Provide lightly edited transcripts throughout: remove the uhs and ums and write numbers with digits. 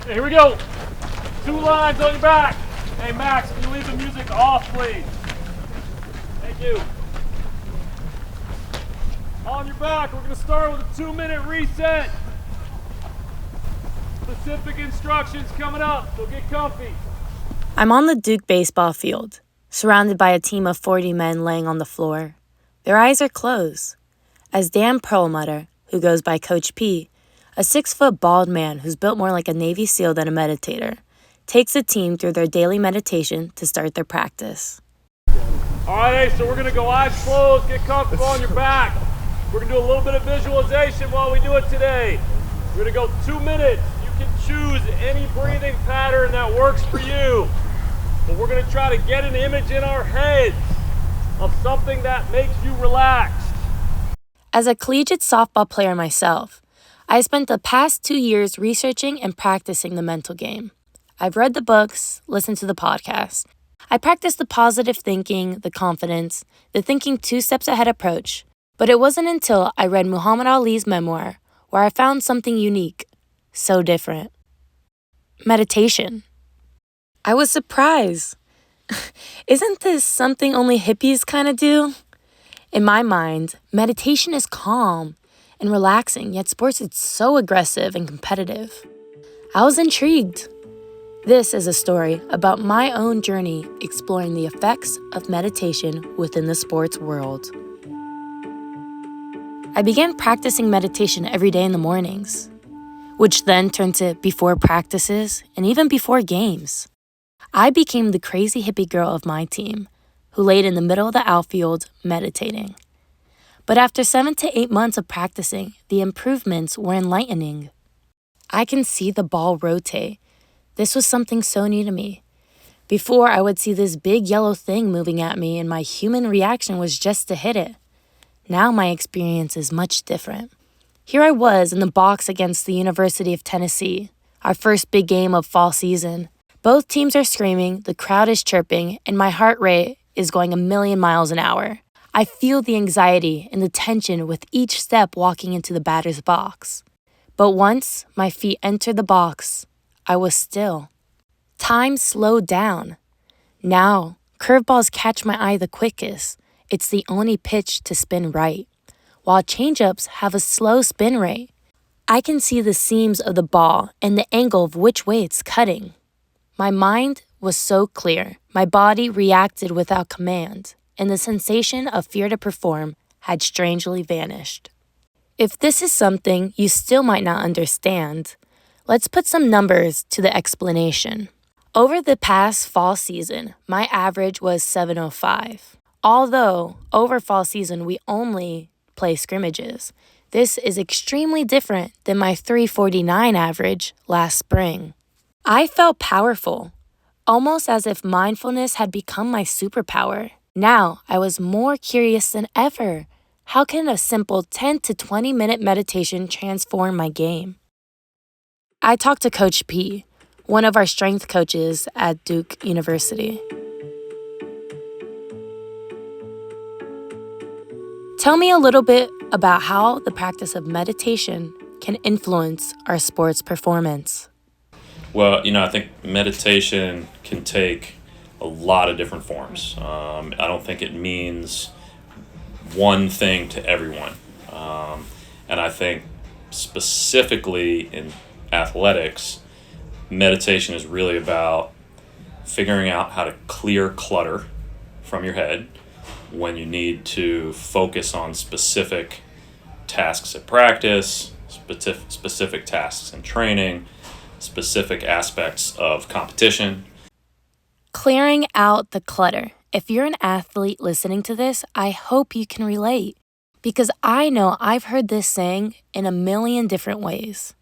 Here we go. 2 lines on your back. Hey, Max, can you leave the music off, please? Thank you. On your back, we're going to start with a 2-minute reset. Specific instructions coming up, so get comfy. I'm on the Duke baseball field, surrounded by a team of 40 men laying on the floor. Their eyes are closed, as Dan Perlmutter, who goes by Coach P, a 6-foot bald man who's built more like a Navy SEAL than a meditator, takes the team through their daily meditation to start their practice. All right, so we're going to go eyes closed, get comfortable on your back. We're going to do a little bit of visualization while we do it today. We're going to go 2 minutes. You can choose any breathing pattern that works for you. But we're going to try to get an image in our heads of something that makes you relaxed. As a collegiate softball player myself, I spent the past 2 years researching and practicing the mental game. I've read the books, listened to the podcasts. I practiced the positive thinking, the confidence, the thinking 2 steps ahead approach. But it wasn't until I read Muhammad Ali's memoir where I found something unique, so different. Meditation. I was surprised. Isn't this something only hippies kind of do? In my mind, meditation is calm and relaxing, yet sports is so aggressive and competitive. I was intrigued. This is a story about my own journey exploring the effects of meditation within the sports world. I began practicing meditation every day in the mornings, which then turned to before practices and even before games. I became the crazy hippie girl of my team, who laid in the middle of the outfield meditating. But after 7 to 8 months of practicing, the improvements were enlightening. I can see the ball rotate. This was something so new to me. Before, I would see this big yellow thing moving at me and my human reaction was just to hit it. Now my experience is much different. Here I was in the box against the University of Tennessee, our first big game of fall season. Both teams are screaming, the crowd is chirping, and my heart rate is going 1,000,000 miles an hour. I feel the anxiety and the tension with each step walking into the batter's box. But once my feet entered the box, I was still. Time slowed down. Now, curveballs catch my eye the quickest. It's the only pitch to spin right, while changeups have a slow spin rate. I can see the seams of the ball and the angle of which way it's cutting. My mind was so clear, my body reacted without command, and the sensation of fear to perform had strangely vanished. If this is something you still might not understand, let's put some numbers to the explanation. Over the past fall season, my average was 705. Although over fall season we only play scrimmages, this is extremely different than my 349 average last spring. I felt powerful, almost as if mindfulness had become my superpower. Now I was more curious than ever. How can a simple 10 to 20 minute meditation transform my game? I talked to Coach P, one of our strength coaches at Duke University. Tell me a little bit about how the practice of meditation can influence our sports performance. Well, I think meditation can take a lot of different forms. I don't think it means one thing to everyone. And I think specifically in athletics, meditation is really about figuring out how to clear clutter from your head when you need to focus on specific tasks at practice, specific tasks in training, specific aspects of competition. Clearing out the clutter. If you're an athlete listening to this, I hope you can relate, because I know I've heard this saying in 1,000,000 different ways.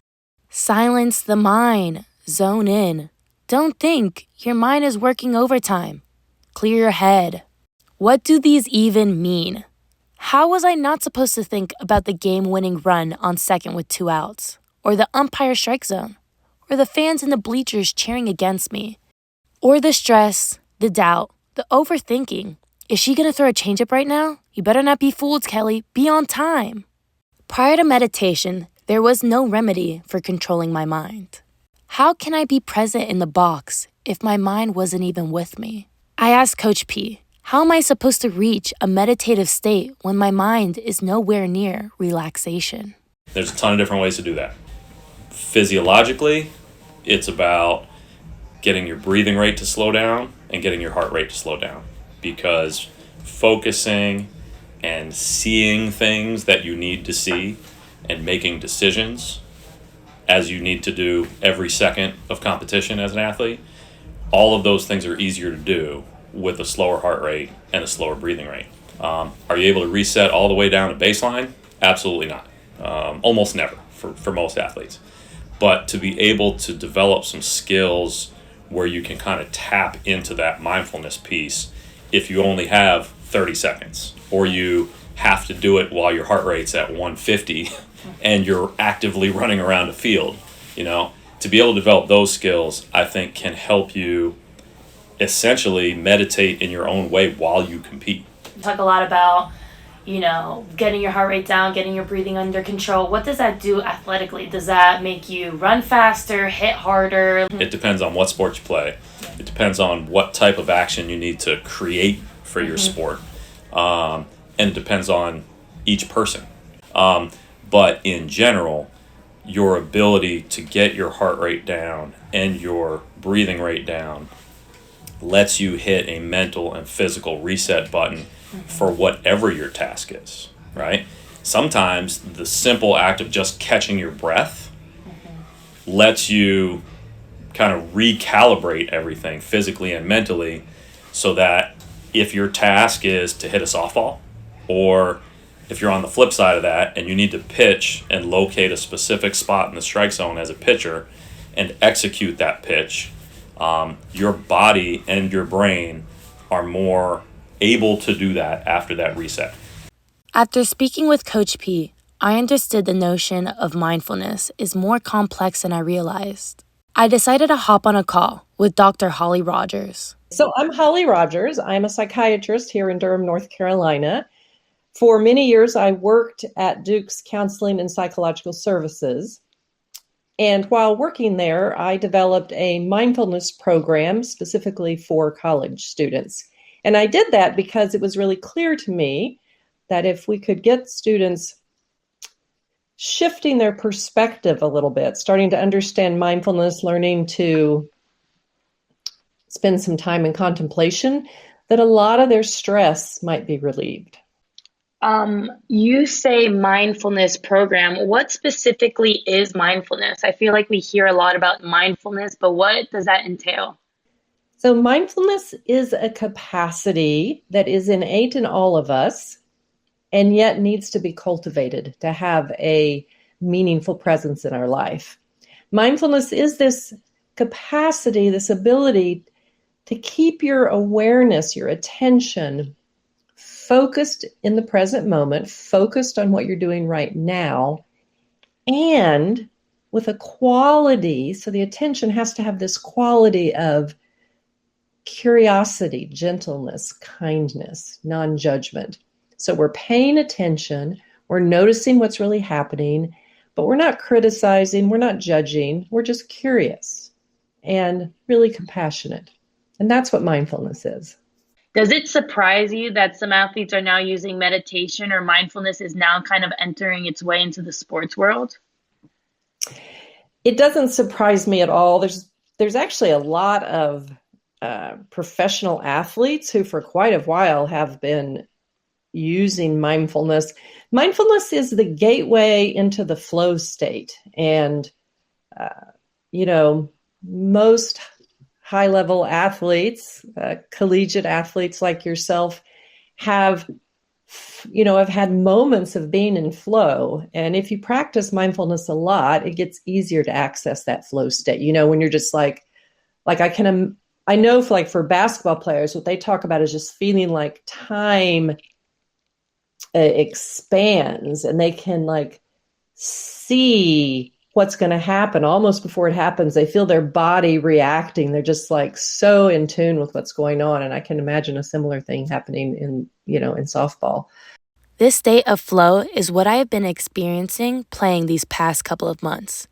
Silence the mind, zone in. Don't think, your mind is working overtime. Clear your head. What do these even mean? How was I not supposed to think about the game-winning run on second with 2 outs? Or the umpire strike zone? Or the fans in the bleachers cheering against me? Or the stress, the doubt, the overthinking? Is she going to throw a changeup right now? You better not be fooled, Kelly. Be on time. Prior to meditation, there was no remedy for controlling my mind. How can I be present in the box if my mind wasn't even with me? I asked Coach P, how am I supposed to reach a meditative state when my mind is nowhere near relaxation? There's a ton of different ways to do that. Physiologically, it's about getting your breathing rate to slow down and getting your heart rate to slow down, because focusing and seeing things that you need to see and making decisions as you need to do every second of competition as an athlete, all of those things are easier to do with a slower heart rate and a slower breathing rate. Are you able to reset all the way down to baseline? Absolutely not. Almost never for most athletes. But to be able to develop some skills where you can kind of tap into that mindfulness piece if you only have 30 seconds, or you have to do it while your heart rate's at 150 and you're actively running around a field, to be able to develop those skills, I think can help you essentially meditate in your own way while you compete. You talk a lot about, getting your heart rate down, getting your breathing under control. What does that do athletically? Does that make you run faster, hit harder? It depends on what sport you play. It depends on what type of action you need to create for your sport. And it depends on each person. But in general, your ability to get your heart rate down and your breathing rate down lets you hit a mental and physical reset button for whatever your task is, right? Sometimes the simple act of just catching your breath lets you kind of recalibrate everything physically and mentally, so that if your task is to hit a softball, or if you're on the flip side of that and you need to pitch and locate a specific spot in the strike zone as a pitcher and execute that pitch, your body and your brain are more able to do that after that reset. After speaking with Coach P, I understood the notion of mindfulness is more complex than I realized. I decided to hop on a call with Dr. Holly Rogers. So I'm Holly Rogers. I'm a psychiatrist here in Durham, North Carolina. For many years, I worked at Duke's Counseling and Psychological Services. And while working there, I developed a mindfulness program specifically for college students. And I did that because it was really clear to me that if we could get students shifting their perspective a little bit, starting to understand mindfulness, learning to spend some time in contemplation, that a lot of their stress might be relieved. You say mindfulness program. What specifically is mindfulness? I feel like we hear a lot about mindfulness, but what does that entail? So mindfulness is a capacity that is innate in all of us and yet needs to be cultivated to have a meaningful presence in our life. Mindfulness is this capacity, this ability to keep your awareness, your attention focused in the present moment, focused on what you're doing right now, and with a quality. So the attention has to have this quality of curiosity, gentleness, kindness, non-judgment. So we're paying attention, we're noticing what's really happening, but we're not criticizing, we're not judging, we're just curious and really compassionate. And that's what mindfulness is. Does it surprise you that some athletes are now using meditation, or mindfulness is now kind of entering its way into the sports world? It doesn't surprise me at all. There's actually a lot of professional athletes who for quite a while have been using mindfulness. Mindfulness is the gateway into the flow state. And, most high-level athletes, collegiate athletes like yourself, have had moments of being in flow. And if you practice mindfulness a lot, it gets easier to access that flow state. When you're just I know for basketball players, what they talk about is just feeling like time expands and they can see what's going to happen almost before it happens. They feel their body reacting. They're just so in tune with what's going on. And I can imagine a similar thing happening in softball. This state of flow is what I have been experiencing playing these past couple of months.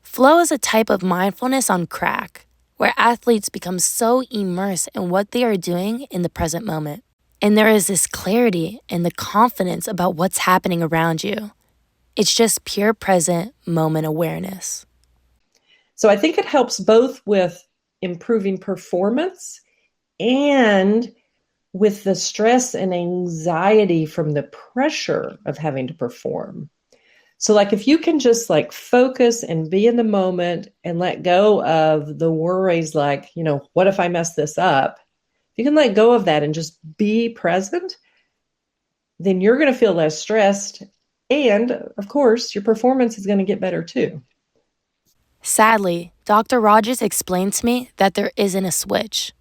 Flow is a type of mindfulness on crack, where athletes become so immersed in what they are doing in the present moment. And there is this clarity and the confidence about what's happening around you. It's just pure present moment awareness. So I think it helps both with improving performance and with the stress and anxiety from the pressure of having to perform. So like if you can just like focus and be in the moment and let go of the worries like, what if I mess this up? If you can let go of that and just be present, then you're going to feel less stressed. And of course, your performance is going to get better too. Sadly, Dr. Rogers explained to me that there isn't a switch.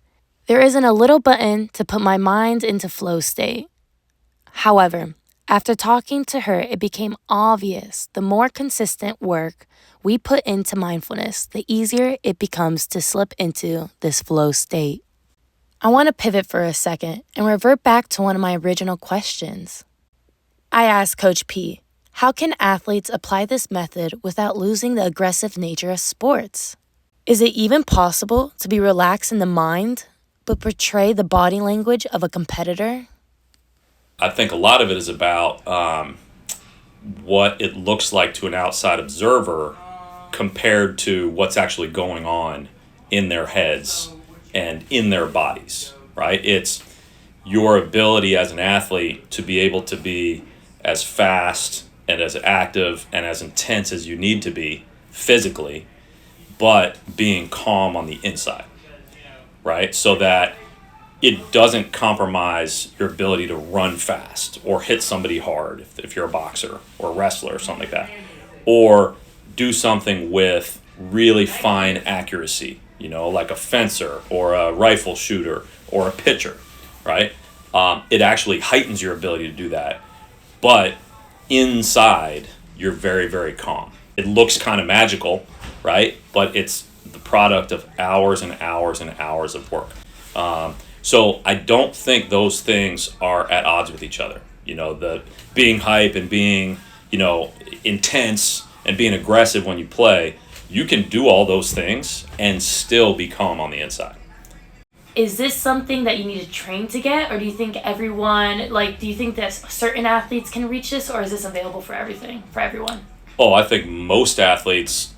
There isn't a little button to put my mind into flow state. However, after talking to her, it became obvious the more consistent work we put into mindfulness, the easier it becomes to slip into this flow state. I want to pivot for a second and revert back to one of my original questions. I asked Coach P, how can athletes apply this method without losing the aggressive nature of sports? Is it even possible to be relaxed in the mind, but portray the body language of a competitor? I think a lot of it is about what it looks like to an outside observer compared to what's actually going on in their heads and in their bodies, right? It's your ability as an athlete to be able to be as fast and as active and as intense as you need to be physically, but being calm on the inside, right? So that it doesn't compromise your ability to run fast or hit somebody hard if you're a boxer or a wrestler or something like that, or do something with really fine accuracy, like a fencer or a rifle shooter or a pitcher, right? It actually heightens your ability to do that, but inside you're very, very calm. It looks kind of magical, right? But it's the product of hours and hours and hours of work. So I don't think those things are at odds with each other. The being hype and being, intense and being aggressive when you play, you can do all those things and still be calm on the inside. Is this something that you need to train to get, or do you think do you think that certain athletes can reach this, or is this available for everyone? Oh, I think most athletes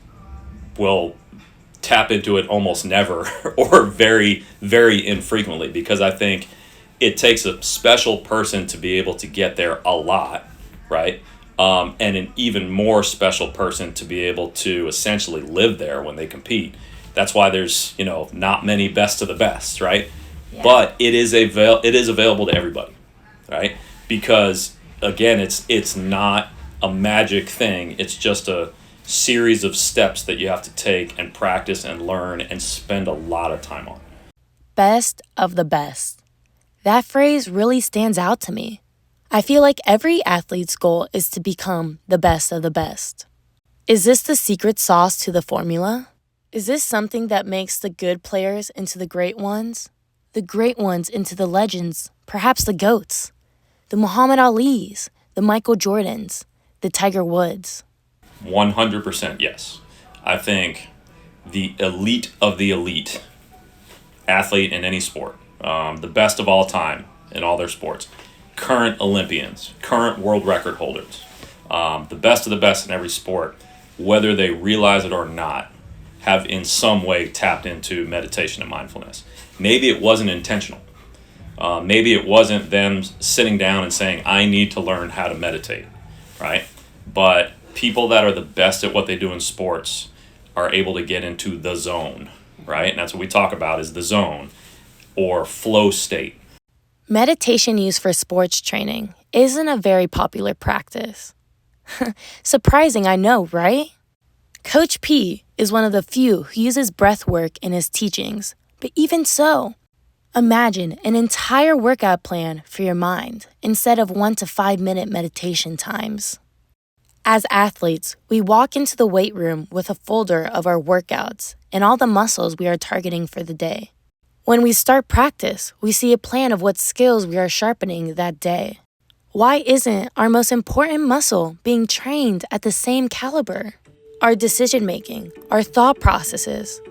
will tap into it almost never or very, very infrequently, because I think it takes a special person to be able to get there a lot, right? And an even more special person to be able to essentially live there when they compete. That's why there's, not many best of the best, right? Yeah. But it is available to everybody, right? Because again, it's not a magic thing. It's just a series of steps that you have to take and practice and learn and spend a lot of time on. Best of the best. That phrase really stands out to me. I feel like every athlete's goal is to become the best of the best. Is this the secret sauce to the formula? Is this something that makes the good players into the great ones into the legends, perhaps the GOATs, the Muhammad Alis, the Michael Jordans, the Tiger Woods? 100% yes. I think the elite of the elite athlete in any sport, the best of all time in all their sports, current Olympians, current world record holders, the best of the best in every sport, whether they realize it or not, have in some way tapped into meditation and mindfulness. Maybe it wasn't intentional. Maybe it wasn't them sitting down and saying, I need to learn how to meditate, right? But people that are the best at what they do in sports are able to get into the zone, right? And that's what we talk about, is the zone or flow state. Meditation used for sports training isn't a very popular practice. Surprising, I know, right? Coach P is one of the few who uses breath work in his teachings, but even so, imagine an entire workout plan for your mind instead of 1 to 5 minute meditation times. As athletes, we walk into the weight room with a folder of our workouts and all the muscles we are targeting for the day. When we start practice, we see a plan of what skills we are sharpening that day. Why isn't our most important muscle being trained at the same caliber? Our decision making, our thought processes,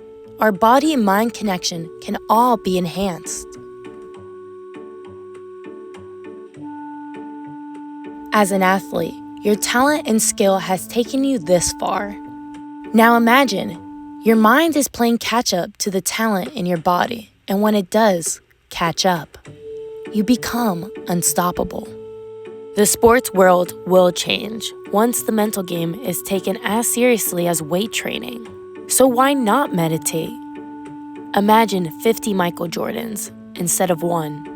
our body and mind connection can all be enhanced. As an athlete, your talent and skill has taken you this far. Now imagine, your mind is playing catch up to the talent in your body, and when it does catch up, you become unstoppable. The sports world will change once the mental game is taken as seriously as weight training. So why not meditate? Imagine 50 Michael Jordans instead of one.